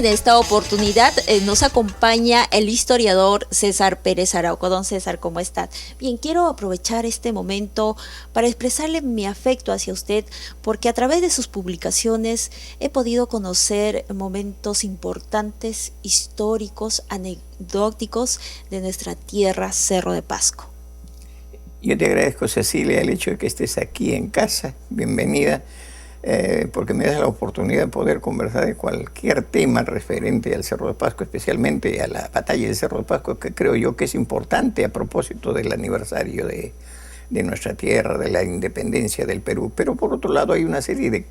en esta oportunidad nos acompaña el historiador César Pérez Araujo. Don César, ¿cómo está? Bien, quiero aprovechar este momento para expresarle mi afecto hacia usted, porque a través de sus publicaciones he podido conocer momentos importantes, históricos, anecdóticos de nuestra tierra, Cerro de Pasco. Yo te agradezco, Cecilia, el hecho de que estés aquí en casa. Bienvenida. Porque me das la oportunidad de poder conversar de cualquier tema referente al Cerro de Pasco, especialmente a la batalla del Cerro de Pasco, que creo yo que es importante a propósito del aniversario de nuestra tierra, de la independencia del Perú. Pero por otro lado hay una serie de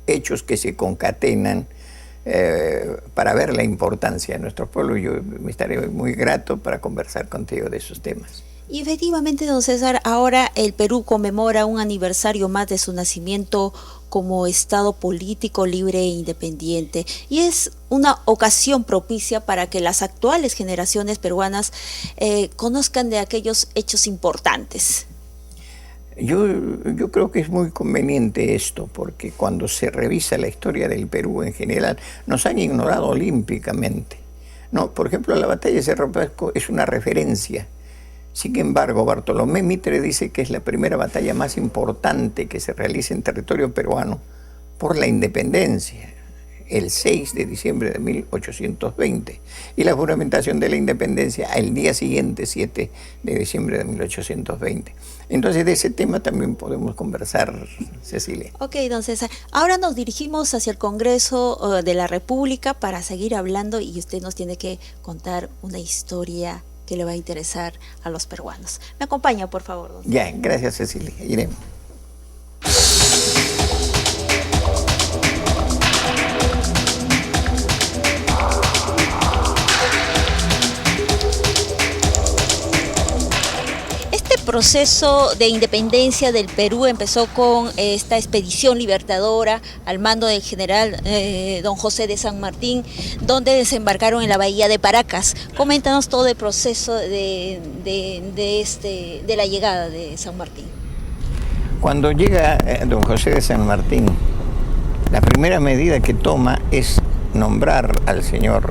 hechos que se concatenan para ver la importancia de nuestro pueblo. Yo me estaré muy grato para conversar contigo de esos temas. Y efectivamente, don César, ahora el Perú conmemora un aniversario más de su nacimiento como Estado político libre e independiente. Y es una ocasión propicia para que las actuales generaciones peruanas conozcan de aquellos hechos importantes. Yo creo que es muy conveniente esto, porque cuando se revisa la historia del Perú en general, nos han ignorado olímpicamente. No, por ejemplo, la batalla de Cerro de Pasco es una referencia. Sin embargo, Bartolomé Mitre dice que es la primera batalla más importante que se realiza en territorio peruano por la independencia, el 6 de diciembre de 1820, y la juramentación de la independencia el día siguiente, 7 de diciembre de 1820. Entonces, de ese tema también podemos conversar, Cecilia. Ok, don César. Ahora nos dirigimos hacia el Congreso de la República para seguir hablando, y usted nos tiene que contar una historia que le va a interesar a los peruanos. ¿Me acompaña, por favor, don César? Ya, gracias, Cecilia. Iremos. El proceso de independencia del Perú empezó con esta expedición libertadora al mando del general don José de San Martín, donde desembarcaron en la bahía de Paracas. Coméntanos todo el proceso de la llegada de San Martín. Cuando llega don José de San Martín, la primera medida que toma es nombrar al señor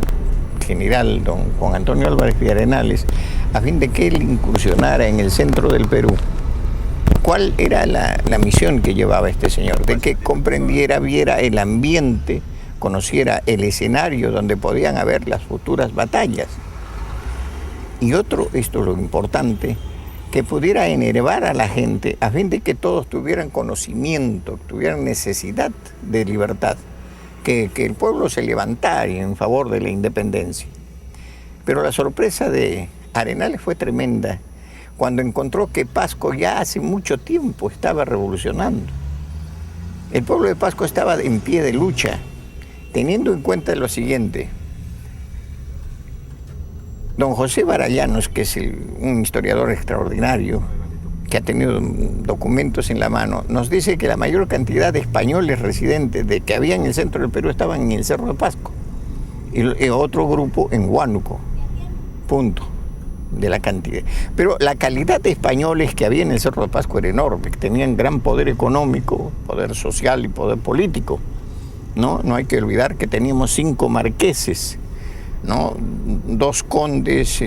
general don Juan Antonio Álvarez y Arenales a fin de que él incursionara en el centro del Perú. ¿Cuál era la misión que llevaba este señor? De que comprendiera, viera el ambiente, conociera el escenario donde podían haber las futuras batallas. Y otro, esto es lo importante, que pudiera enervar a la gente a fin de que todos tuvieran conocimiento, tuvieran necesidad de libertad, que el pueblo se levantara en favor de la independencia. Pero la sorpresa de Arenales fue tremenda cuando encontró que Pasco ya hace mucho tiempo estaba revolucionando. El pueblo de Pasco estaba en pie de lucha, teniendo en cuenta lo siguiente. Don José Barallanos, que es un historiador extraordinario, que ha tenido documentos en la mano, nos dice que la mayor cantidad de españoles residentes que había en el centro del Perú estaban en el Cerro de Pasco, y otro grupo en Huánuco, punto, de la cantidad. Pero la calidad de españoles que había en el Cerro de Pasco era enorme, que tenían gran poder económico, poder social y poder político. No hay que olvidar que teníamos 5 marqueses, ¿no? 2 condes,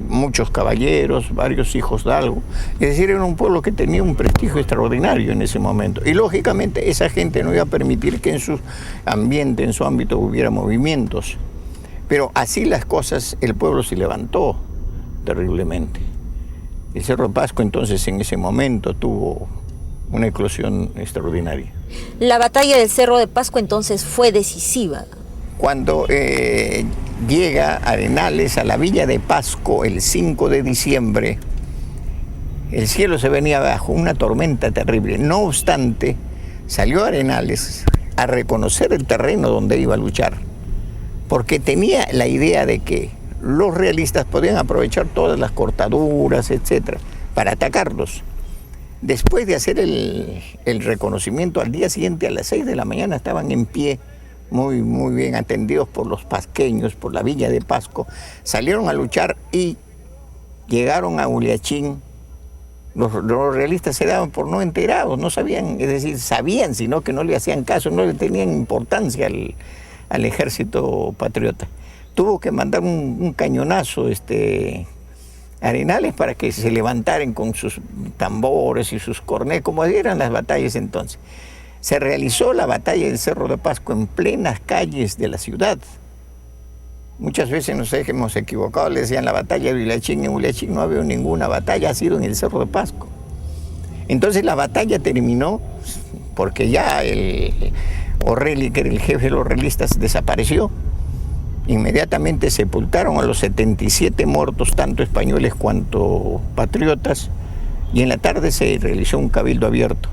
muchos caballeros, varios hijos de algo. Es decir, era un pueblo que tenía un prestigio extraordinario en ese momento. Y lógicamente esa gente no iba a permitir que en su ambiente, en su ámbito, hubiera movimientos. Pero así las cosas, el pueblo se levantó terriblemente. El Cerro de Pasco entonces en ese momento tuvo una eclosión extraordinaria. La batalla del Cerro de Pasco entonces fue decisiva. Cuando llega Arenales a la villa de Pasco el 5 de diciembre, el cielo se venía abajo, una tormenta terrible. No obstante, salió Arenales a reconocer el terreno donde iba a luchar, porque tenía la idea de que los realistas podían aprovechar todas las cortaduras, etcétera, para atacarlos. Después de hacer el reconocimiento, al día siguiente a las 6 de la mañana estaban en pie, muy bien atendidos por los pasqueños, por la villa de Pasco. Salieron a luchar y llegaron a Uliachín. Los realistas se daban por no enterados, no sabían, es decir, sabían, sino que no le hacían caso, no le tenían importancia al ejército patriota. Tuvo que mandar un cañonazo Arenales para que se levantaran con sus tambores y sus cornetas, como eran las batallas entonces. Se realizó la batalla del Cerro de Pasco en plenas calles de la ciudad. Muchas veces nos hemos equivocado, le decían la batalla de Huilachín. En Huilachín no ha habido ninguna batalla, ha sido en el Cerro de Pasco. Entonces la batalla terminó porque ya O'Reilly, que era el jefe de los realistas, desapareció. Inmediatamente sepultaron a los 77 muertos, tanto españoles cuanto patriotas, y en la tarde se realizó un cabildo abierto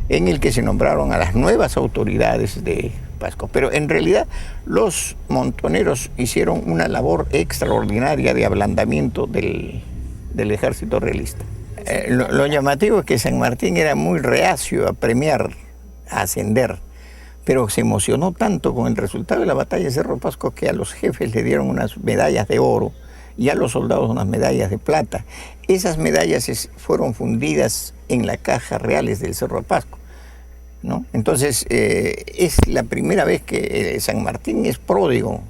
en el que se nombraron a las nuevas autoridades de Pasco. Pero en realidad los montoneros hicieron una labor extraordinaria de ablandamiento del ejército realista. Lo llamativo es que San Martín era muy reacio a premiar, a ascender, pero se emocionó tanto con el resultado de la batalla de Cerro Pasco que a los jefes le dieron unas medallas de oro y a los soldados unas medallas de plata. Esas medallas fueron fundidas en las cajas reales del Cerro Pasco, ¿no? Entonces es la primera vez que San Martín es pródigo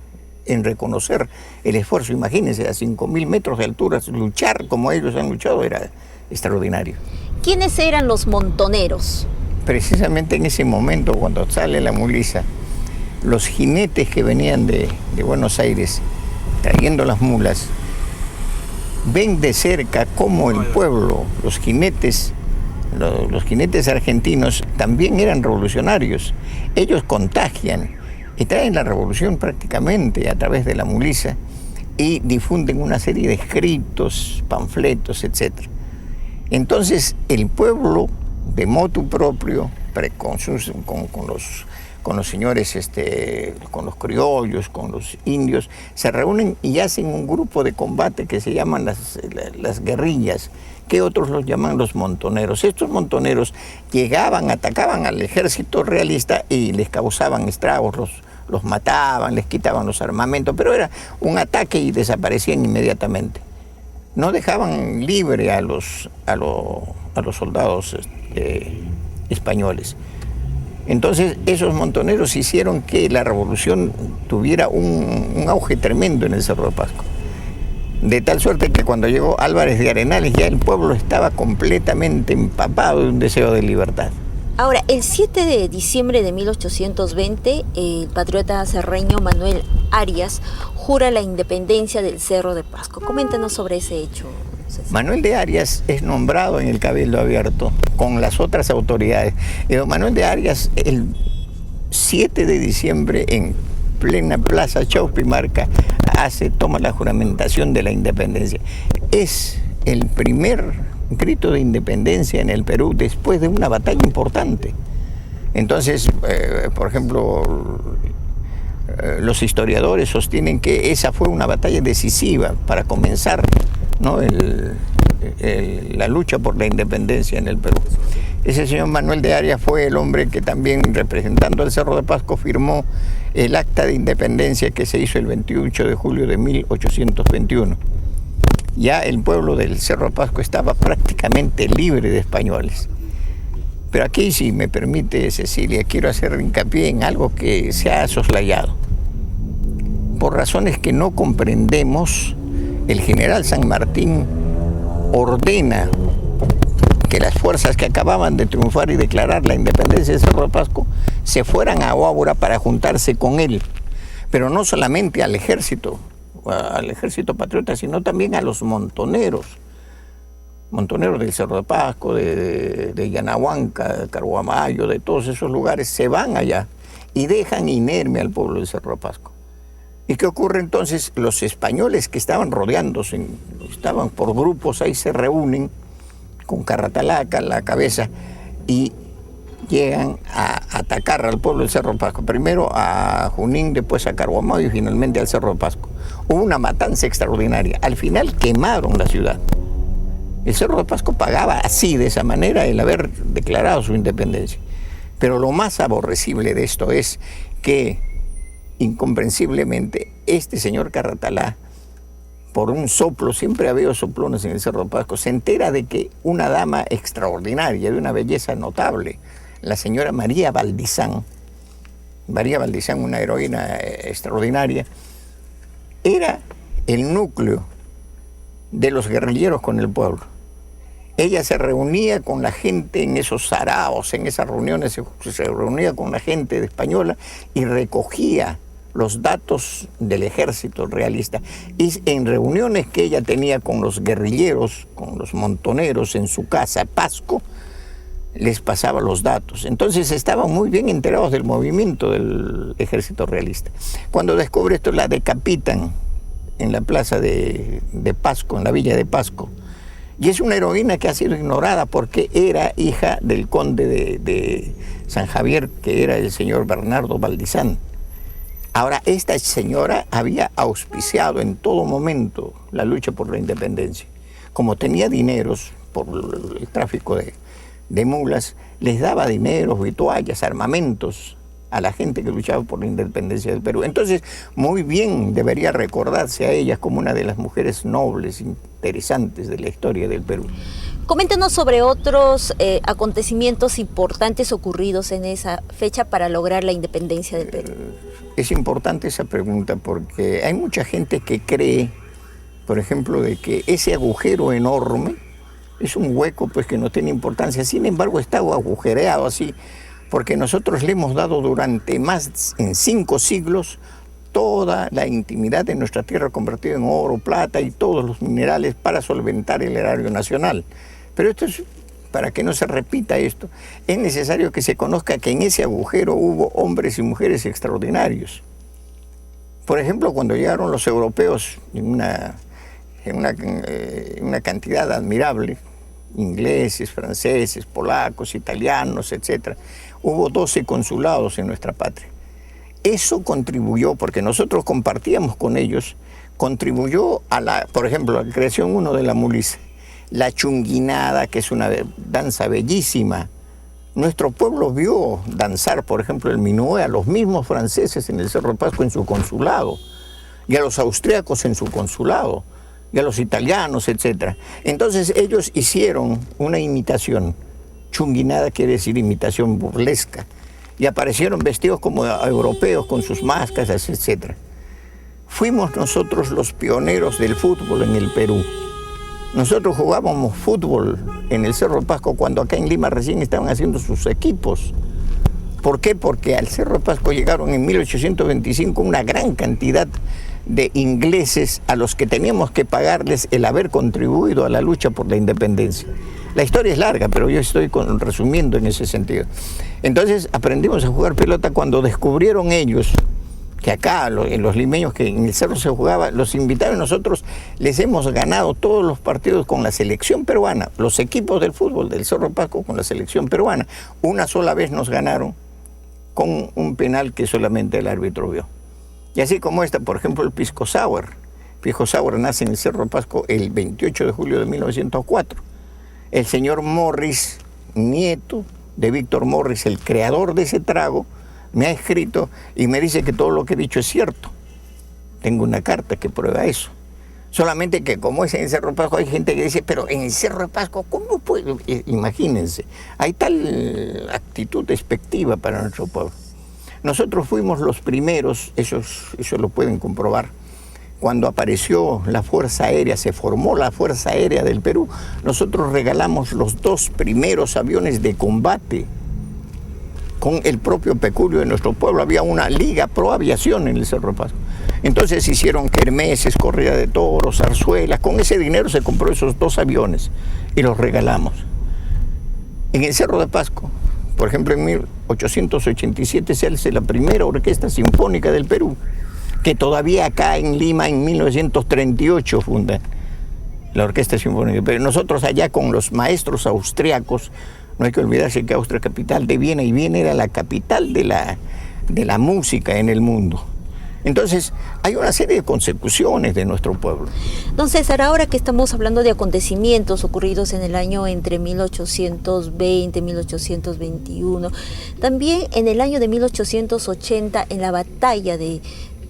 en reconocer el esfuerzo. Imagínense, a 5.000 metros de altura, luchar como ellos han luchado era extraordinario. ¿Quiénes eran los montoneros? Precisamente en ese momento, cuando sale la Mulisa, los jinetes que venían de Buenos Aires trayendo las mulas, ven de cerca cómo el pueblo, los jinetes argentinos también eran revolucionarios. Ellos contagian y traen la revolución prácticamente a través de la Mulisa y difunden una serie de escritos, panfletos, etc. Entonces el pueblo, de motu propio, con los señores, con los criollos, con los indios, se reúnen y hacen un grupo de combate que se llaman las guerrillas, que otros los llaman los montoneros. Estos montoneros llegaban, atacaban al ejército realista y les causaban estragos, los mataban, les quitaban los armamentos, pero era un ataque y desaparecían inmediatamente. No dejaban libre a los soldados españoles. Entonces esos montoneros hicieron que la revolución tuviera un auge tremendo en el Cerro de Pasco. De tal suerte que cuando llegó Álvarez de Arenales ya el pueblo estaba completamente empapado de un deseo de libertad. Ahora, el 7 de diciembre de 1820, el patriota cerreño Manuel Arias jura la independencia del Cerro de Pasco. Coméntanos sobre ese hecho, César. Manuel de Arias es nombrado en el Cabildo Abierto con las otras autoridades. Manuel de Arias, el 7 de diciembre, en plena Plaza Chaupimarca, toma la juramentación de la independencia. Es el primer grito de independencia en el Perú después de una batalla importante. Entonces, por ejemplo, los historiadores sostienen que esa fue una batalla decisiva para comenzar, ¿no?, la lucha por la independencia en el Perú. Ese señor Manuel de Arias fue el hombre que también, representando al Cerro de Pasco, firmó el acta de independencia que se hizo el 28 de julio de 1821. Ya el pueblo del Cerro de Pasco estaba prácticamente libre de españoles. Pero aquí, si me permite, Cecilia, quiero hacer hincapié en algo que se ha soslayado. Por razones que no comprendemos, el general San Martín ordena que las fuerzas que acababan de triunfar y declarar la independencia del Cerro de Pasco se fueran a Huáura para juntarse con él, pero no solamente al ejército patriota, sino también a los montoneros del Cerro de Pasco, de Yanahuanca, de Carhuamayo, de todos esos lugares, se van allá y dejan inerme al pueblo del Cerro de Pasco. ¿Y qué ocurre entonces? Los españoles que estaban rodeándose, estaban por grupos, ahí se reúnen con Carratalaca a la cabeza y llegan a atacar al pueblo del Cerro de Pasco. Primero a Junín, después a Carhuamayo y finalmente al Cerro de Pasco. Hubo una matanza extraordinaria. Al final quemaron la ciudad. El Cerro de Pasco pagaba así, de esa manera, el haber declarado su independencia. Pero lo más aborrecible de esto es que, incomprensiblemente, este señor Carratalá, por un soplo, siempre ha habido soplones en el Cerro de Pasco, se entera de que una dama extraordinaria, de una belleza notable, la señora María Valdizán, María Valdizán, una heroína extraordinaria, era el núcleo de los guerrilleros con el pueblo. Ella se reunía con la gente en esos saraos, en esas reuniones, se reunía con la gente española y recogía los datos del ejército realista. Y en reuniones que ella tenía con los guerrilleros, con los montoneros en su casa, Pasco, les pasaba los datos. Entonces estaban muy bien enterados del movimiento del ejército realista. Cuando descubre esto, la decapitan en la plaza de Pasco, en la villa de Pasco. Y es una heroína que ha sido ignorada porque era hija del conde de San Javier, que era el señor Bernardo Valdizán. Ahora, esta señora había auspiciado en todo momento la lucha por la independencia. Como tenía dineros por el tráfico de mulas, les daba dineros, vituallas, armamentos a la gente que luchaba por la independencia del Perú. Entonces, muy bien debería recordarse a ella como una de las mujeres nobles, interesantes de la historia del Perú. Coméntenos sobre otros acontecimientos importantes ocurridos en esa fecha para lograr la independencia del Perú. Es importante esa pregunta porque hay mucha gente que cree, por ejemplo, de que ese agujero enorme es un hueco pues que no tiene importancia. Sin embargo, está agujereado así porque nosotros le hemos dado durante más en 5 siglos toda la intimidad de nuestra tierra convertida en oro, plata y todos los minerales para solventar el erario nacional. Pero esto es, para que no se repita esto, es necesario que se conozca que en ese agujero hubo hombres y mujeres extraordinarios. Por ejemplo, cuando llegaron los europeos en una cantidad admirable, ingleses, franceses, polacos, italianos, etc., hubo 12 consulados en nuestra patria. Eso contribuyó, porque nosotros compartíamos con ellos, contribuyó a por ejemplo, a la creación de la mulisa, la chunguinada, que es una danza bellísima. Nuestro pueblo vio danzar, por ejemplo, el minué a los mismos franceses en el Cerro de Pasco en su consulado, y a los austriacos en su consulado, y a los italianos, etc. Entonces ellos hicieron una imitación. Chunguinada quiere decir imitación burlesca. Y aparecieron vestidos como europeos con sus máscaras, etc. Fuimos nosotros los pioneros del fútbol en el Perú. Nosotros jugábamos fútbol en el Cerro de Pasco cuando acá en Lima recién estaban haciendo sus equipos. ¿Por qué? Porque al Cerro de Pasco llegaron en 1825 una gran cantidad de ingleses a los que teníamos que pagarles el haber contribuido a la lucha por la independencia. La historia es larga, pero yo estoy resumiendo en ese sentido. Entonces aprendimos a jugar pelota cuando descubrieron ellos que acá, en los limeños, que en el cerro se jugaba, los invitaron. Nosotros les hemos ganado todos los partidos con la selección peruana, los equipos del fútbol del Cerro de Pasco con la selección peruana. Una sola vez nos ganaron con un penal que solamente el árbitro vio. Y así como esta, por ejemplo, el Pisco Sour. Pisco Sour nace en el Cerro de Pasco el 28 de julio de 1904. El señor Morris, nieto de Víctor Morris, el creador de ese trago, me ha escrito y me dice que todo lo que he dicho es cierto. Tengo una carta que prueba eso. Solamente que como es en el Cerro de Pasco, hay gente que dice, pero en el Cerro de Pasco, ¿cómo puede? Imagínense, hay tal actitud despectiva para nuestro pueblo. Nosotros fuimos los primeros, eso lo pueden comprobar, cuando apareció la Fuerza Aérea, se formó la Fuerza Aérea del Perú, nosotros regalamos los 2 primeros aviones de combate con el propio peculio de nuestro pueblo. Había una liga pro aviación en el Cerro de Pasco. Entonces hicieron kermeses, corrida de toros, zarzuelas. Con ese dinero se compró esos 2 aviones y los regalamos. En el Cerro de Pasco, por ejemplo, en 1887 se hace la primera orquesta sinfónica del Perú, que todavía acá en Lima en 1938 funda la Orquesta Sinfónica. Pero nosotros allá con los maestros austriacos, no hay que olvidarse que Austria es capital de Viena, y Viena era la capital de la música en el mundo. Entonces, hay una serie de consecuciones de nuestro pueblo. Don César, ahora que estamos hablando de acontecimientos ocurridos en el año entre 1820 y 1821, también en el año de 1880, en la batalla de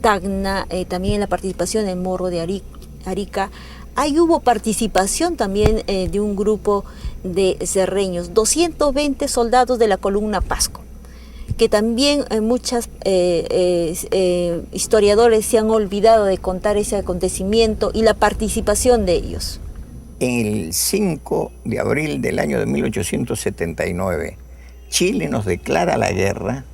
Tacna, también en la participación en Morro de Arica, ahí hubo participación también de un grupo de cerreños, 220 soldados de la columna Pasco. que también muchas historiadores se han olvidado de contar ese acontecimiento y la participación de ellos. El 5 de abril del año de 1879, Chile nos declara la guerra.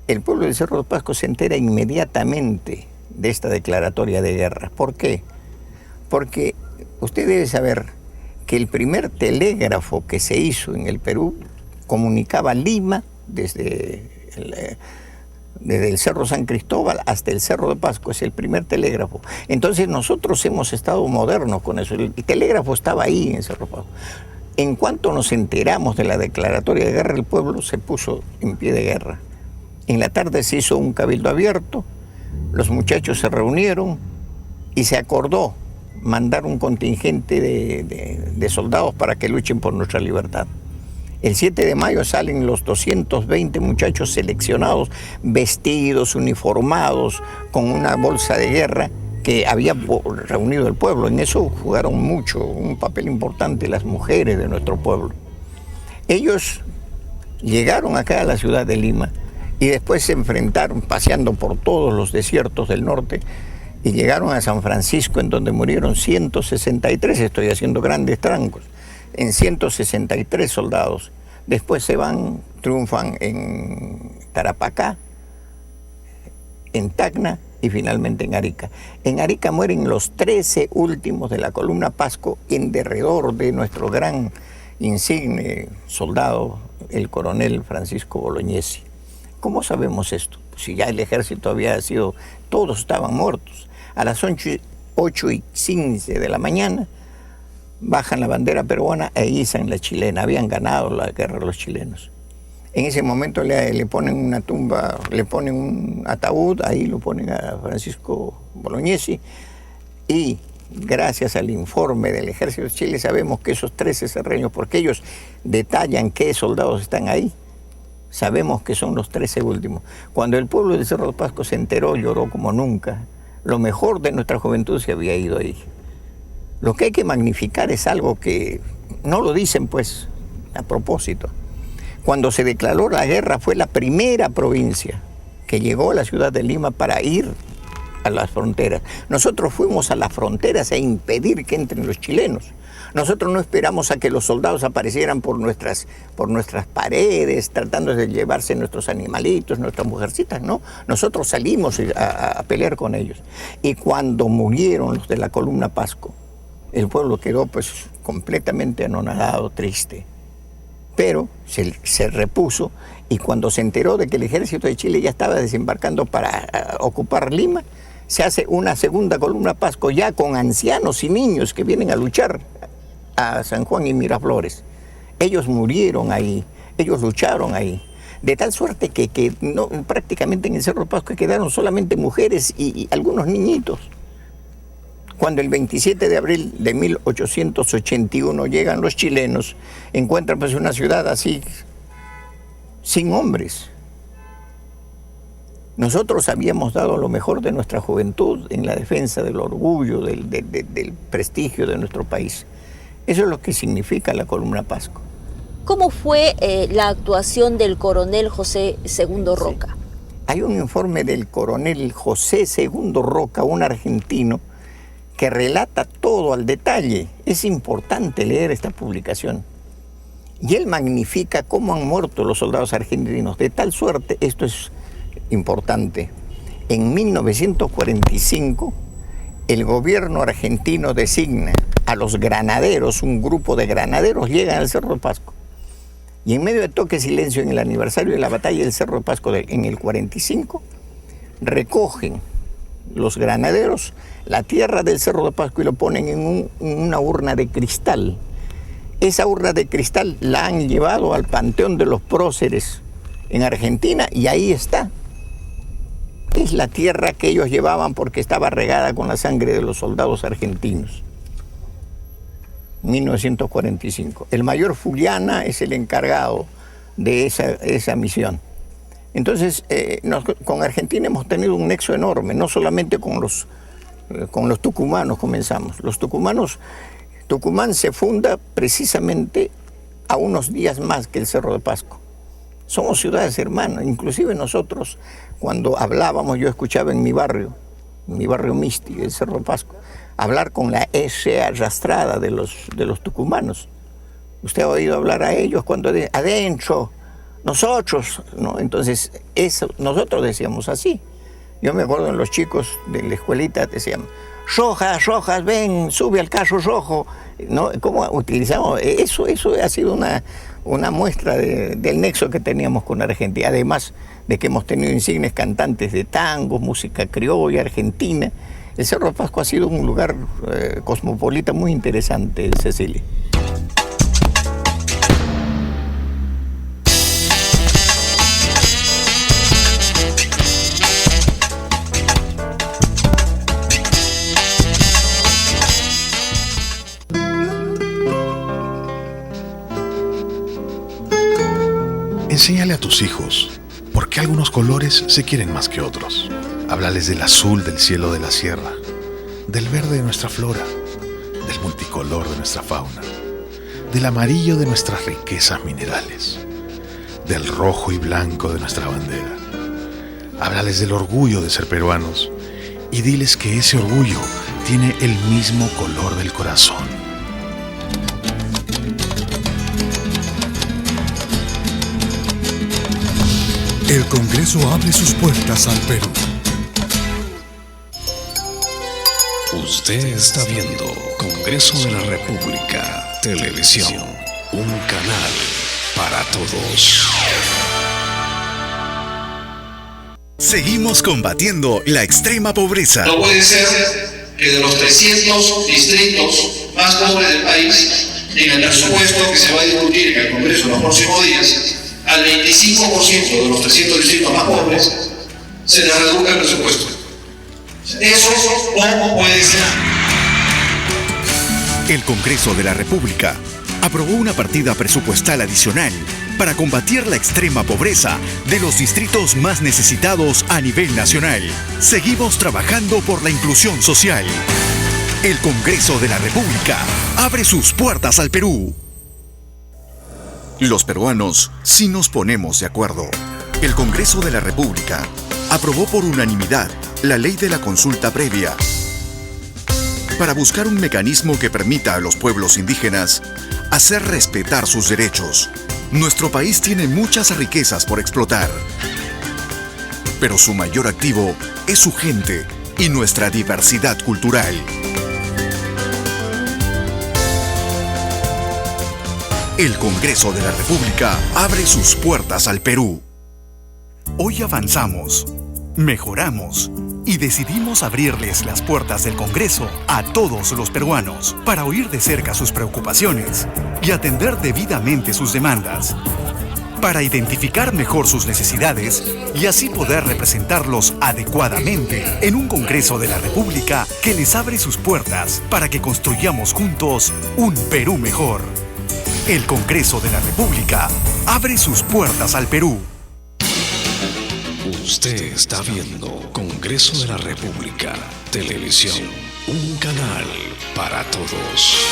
El pueblo del Cerro de Pasco se entera inmediatamente de esta declaratoria de guerra. ¿Por qué? Porque usted debe saber que el primer telégrafo que se hizo en el Perú comunicaba Lima desde el Cerro San Cristóbal hasta el Cerro de Pasco. Es el primer telégrafo. Entonces nosotros hemos estado modernos con eso. El telégrafo estaba ahí en el Cerro de Pasco. En cuanto nos enteramos de la declaratoria de guerra, el pueblo se puso en pie de guerra. En la tarde se hizo un cabildo abierto, los muchachos se reunieron y se acordó mandar un contingente de soldados para que luchen por nuestra libertad. El 7 de mayo salen los 220 muchachos seleccionados, vestidos, uniformados, con una bolsa de guerra que había reunido el pueblo. En eso jugaron un papel importante las mujeres de nuestro pueblo. Ellos llegaron acá a la ciudad de Lima y después se enfrentaron paseando por todos los desiertos del norte y llegaron a San Francisco, en donde murieron 163, estoy haciendo grandes trancos, en 163 soldados. Después se van, triunfan en Tarapacá, en Tacna y finalmente en Arica. En Arica mueren los 13 últimos de la columna Pasco en derredor de nuestro gran insigne soldado, el coronel Francisco Bolognesi. ¿Cómo sabemos esto? Si ya el ejército había sido, todos estaban muertos. A las 8:15 de la mañana bajan la bandera peruana e izan la chilena. Habían ganado la guerra los chilenos. En ese momento le ponen una tumba, le ponen un ataúd, ahí lo ponen a Francisco Bolognesi, y gracias al informe del Ejército de Chile sabemos que esos 13 serreños, porque ellos detallan qué soldados están ahí, sabemos que son los 13 últimos. Cuando el pueblo del Cerro de Pasco se enteró, lloró como nunca. Lo mejor de nuestra juventud se había ido ahí. Lo que hay que magnificar es algo que no lo dicen pues a propósito. Cuando se declaró la guerra fue la primera provincia que llegó a la ciudad de Lima para ir a las fronteras. Nosotros fuimos a las fronteras a impedir que entren los chilenos. Nosotros no esperamos a que los soldados aparecieran por nuestras paredes, tratando de llevarse nuestros animalitos, nuestras mujercitas, no. Nosotros salimos a pelear con ellos. Y cuando murieron los de la columna Pasco, el pueblo quedó pues completamente anonadado, triste. Pero se repuso, y cuando se enteró de que el ejército de Chile ya estaba desembarcando para ocupar Lima, se hace una segunda columna Pasco ya con ancianos y niños que vienen a luchar a San Juan y Miraflores. Ellos murieron ahí, ellos lucharon ahí, de tal suerte que no, prácticamente en el Cerro de Pasco quedaron solamente mujeres y algunos niñitos. Cuando el 27 de abril de 1881 llegan los chilenos, encuentran pues una ciudad así, sin hombres. Nosotros habíamos dado lo mejor de nuestra juventud en la defensa del orgullo, del prestigio de nuestro país. Eso es lo que significa la columna Pasco. ¿Cómo fue la actuación del coronel José II Roca? Sí. Hay un informe del coronel José II Roca, un argentino, que relata todo al detalle. Es importante leer esta publicación. Y él magnifica cómo han muerto los soldados argentinos, de tal suerte, esto es importante, en 1945 el gobierno argentino designa a los granaderos, un grupo de granaderos llegan al Cerro de Pasco. Y en medio de toque silencio en el aniversario de la batalla del Cerro de Pasco en el 45, recogen los granaderos la tierra del Cerro de Pasco y lo ponen en una urna de cristal. Esa urna de cristal la han llevado al Panteón de los Próceres en Argentina y ahí está. Es la tierra que ellos llevaban porque estaba regada con la sangre de los soldados argentinos. 1945. El mayor Fuliana es el encargado de esa misión. Entonces, con Argentina hemos tenido un nexo enorme, no solamente con los tucumanos comenzamos. Los tucumanos, Tucumán se funda precisamente a unos días más que el Cerro de Pasco. Somos ciudades hermanas. Inclusive nosotros, cuando hablábamos, yo escuchaba en mi barrio Misti, el Cerro Pasco, hablar con la S arrastrada de los tucumanos. Usted ha oído hablar a ellos cuando adentro, nosotros, ¿no? Entonces, eso, nosotros decíamos así. Yo me acuerdo en los chicos de la escuelita decían, Rojas, Rojas, ven, sube al carro rojo, ¿no? ¿Cómo utilizamos? Eso ha sido una muestra del nexo que teníamos con Argentina, además de que hemos tenido insignes cantantes de tango, música criolla, argentina. El Cerro Pasco ha sido un lugar cosmopolita muy interesante, Cecilia. Enséñale a tus hijos por qué algunos colores se quieren más que otros. Háblales del azul del cielo de la sierra, del verde de nuestra flora, del multicolor de nuestra fauna, del amarillo de nuestras riquezas minerales, del rojo y blanco de nuestra bandera. Háblales del orgullo de ser peruanos y diles que ese orgullo tiene el mismo color del corazón. El Congreso abre sus puertas al Perú. Usted está viendo Congreso de la República, Televisión, un canal para todos. Seguimos combatiendo la extrema pobreza. No puede ser que de los 300 distritos más pobres del país, en el presupuesto que se va a discutir en el Congreso en los próximos días, al 25% de los 300 distritos más pobres se les reduzca el presupuesto. Eso no puede ser. El Congreso de la República aprobó una partida presupuestal adicional para combatir la extrema pobreza de los distritos más necesitados a nivel nacional. Seguimos trabajando por la inclusión social. El Congreso de la República abre sus puertas al Perú. Los peruanos sí nos ponemos de acuerdo. El Congreso de la República aprobó por unanimidad la ley de la consulta previa para buscar un mecanismo que permita a los pueblos indígenas hacer respetar sus derechos. Nuestro país tiene muchas riquezas por explotar, pero su mayor activo es su gente y nuestra diversidad cultural. El Congreso de la República abre sus puertas al Perú. Hoy avanzamos, mejoramos y decidimos abrirles las puertas del Congreso a todos los peruanos para oír de cerca sus preocupaciones y atender debidamente sus demandas, para identificar mejor sus necesidades y así poder representarlos adecuadamente en un Congreso de la República que les abre sus puertas para que construyamos juntos un Perú mejor. El Congreso de la República abre sus puertas al Perú. Usted está viendo Congreso de la República, Televisión, un canal para todos.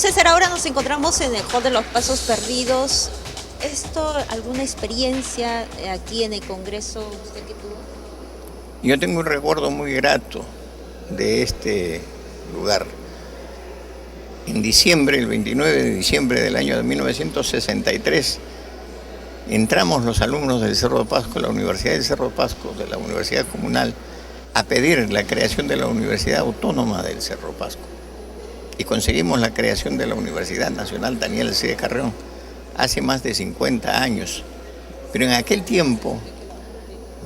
César, ahora nos encontramos en el Hall de los Pasos Perdidos. ¿Esto, alguna experiencia aquí en el Congreso usted que tuvo? Yo tengo un recuerdo muy grato de este lugar. En diciembre, el 29 de diciembre del año de 1963, entramos los alumnos del Cerro de Pasco, la Universidad del Cerro de Pasco, de la Universidad Comunal, a pedir la creación de la Universidad Autónoma del Cerro de Pasco. Y conseguimos la creación de la Universidad Nacional Daniel C. de Carrión hace más de 50 años. Pero en aquel tiempo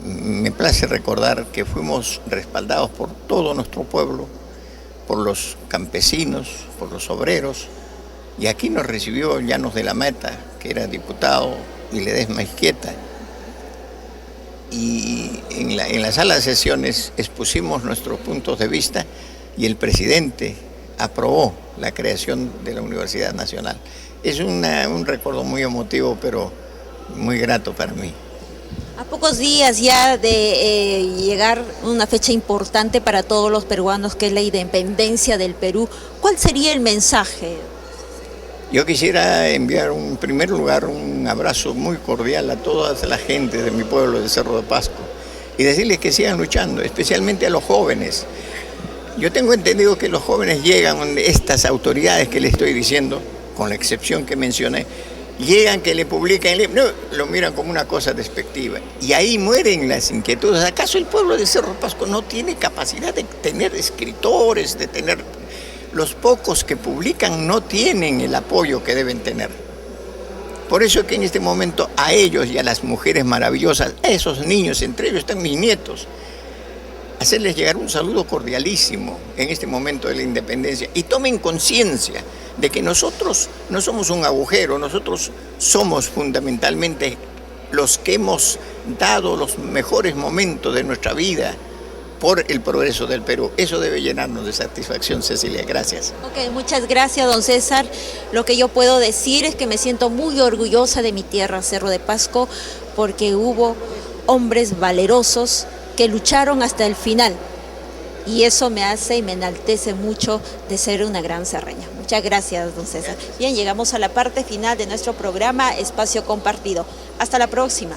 me place recordar que fuimos respaldados por todo nuestro pueblo, por los campesinos, por los obreros, y aquí nos recibió Llanos de la Mata, que era diputado y Ledesma Izquieta. Y en la sala de sesiones expusimos nuestros puntos de vista y el presidente aprobó la creación de la Universidad Nacional. Es un recuerdo muy emotivo, pero muy grato para mí. A pocos días ya de llegar una fecha importante para todos los peruanos, que es la independencia del Perú, ¿cuál sería el mensaje? Yo quisiera enviar en primer lugar un abrazo muy cordial a toda la gente de mi pueblo de Cerro de Pasco y decirles que sigan luchando, especialmente a los jóvenes. Yo tengo entendido que los jóvenes llegan donde estas autoridades que les estoy diciendo, con la excepción que mencioné, llegan que le publican, no, lo miran como una cosa despectiva. Y ahí mueren las inquietudes. ¿Acaso el pueblo de Cerro de Pasco no tiene capacidad de tener escritores, de tener... Los pocos que publican no tienen el apoyo que deben tener. Por eso es que en este momento a ellos y a las mujeres maravillosas, a esos niños, entre ellos están mis nietos, hacerles llegar un saludo cordialísimo en este momento de la independencia y tomen conciencia de que nosotros no somos un agujero, nosotros somos fundamentalmente los que hemos dado los mejores momentos de nuestra vida por el progreso del Perú. Eso debe llenarnos de satisfacción, Cecilia. Gracias. Ok, muchas gracias, don César. Lo que yo puedo decir es que me siento muy orgullosa de mi tierra, Cerro de Pasco, porque hubo hombres valerosos que lucharon hasta el final. Y eso me hace y me enaltece mucho de ser una gran serreña. Muchas gracias, don César. Bien, llegamos a la parte final de nuestro programa Espacio Compartido. Hasta la próxima.